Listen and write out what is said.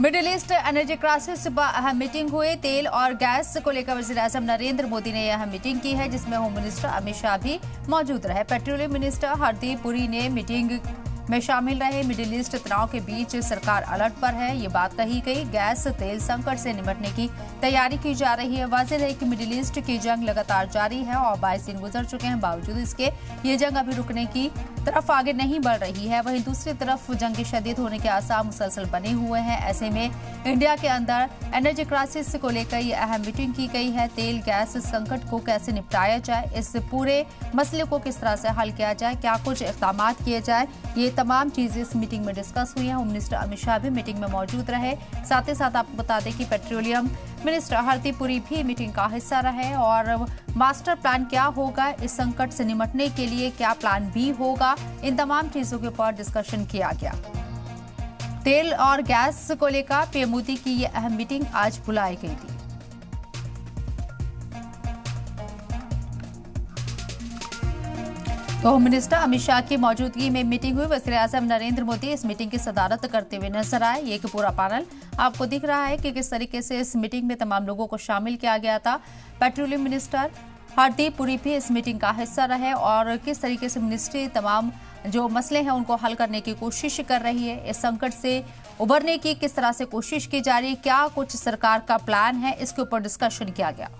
Middle east energy crisis पर अहम meeting हुई। तेल और गैस को लेकर वज़ीर-ए-आज़म नरेंद्र मोदी ने अहम मीटिंग की है, जिसमें होम मिनिस्टर अमित शाह भी मौजूद रहे। पेट्रोलियम मिनिस्टर हरदीप पुरी ने मीटिंग में शामिल रहे। मिडिल ईस्ट तनाव के बीच सरकार अलर्ट पर है, ये बात कही गई। गैस तेल संकट से निपटने की तैयारी की जा रही है। वाज़ेह है कि मिडिल ईस्ट की जंग लगातार जारी है और 22 दिन गुजर चुके हैं। बावजूद इसके ये जंग अभी रुकने की तरफ आगे नहीं बढ़ रही है। वहीं दूसरी तरफ जंग के शदीद होने के आसार मुसलसल बने हुए हैं। ऐसे में इंडिया के अंदर एनर्जी क्राइसिस को लेकर ये अहम मीटिंग की गई है। तेल गैस संकट को कैसे निपटाया जाए, इस पूरे मसले को किस तरह से हल किया जाए, क्या कुछ इक़दाम किए जाए, ये तमाम चीजें इस मीटिंग में डिस्कस हुई हैं। होम मिनिस्टर अमित शाह भी मीटिंग में मौजूद रहे। साथ ही साथ आपको बता दें कि पेट्रोलियम मिनिस्टर हरदीप पुरी भी मीटिंग का हिस्सा रहे और मास्टर प्लान क्या होगा, इस संकट से निपटने के लिए क्या प्लान बी होगा, इन तमाम चीजों के ऊपर डिस्कशन किया गया। तेल और गैस को लेकर पीएम मोदी की ये अहम मीटिंग आज बुलाई गई थी। तो होम मिनिस्टर अमित शाह की मौजूदगी में मीटिंग हुई। वज़ीर-ए-आज़म नरेंद्र मोदी इस मीटिंग की सदारत करते हुए नजर आए। ये एक पूरा पैनल आपको दिख रहा है कि किस तरीके से इस मीटिंग में तमाम लोगों को शामिल किया गया था। पेट्रोलियम मिनिस्टर हरदीप पुरी भी इस मीटिंग का हिस्सा रहे और किस तरीके से मिनिस्ट्री तमाम जो मसले हैं उनको हल करने की कोशिश कर रही है। इस संकट से उबरने की किस तरह से कोशिश की जा रही है, क्या कुछ सरकार का प्लान है, इसके ऊपर डिस्कशन किया गया।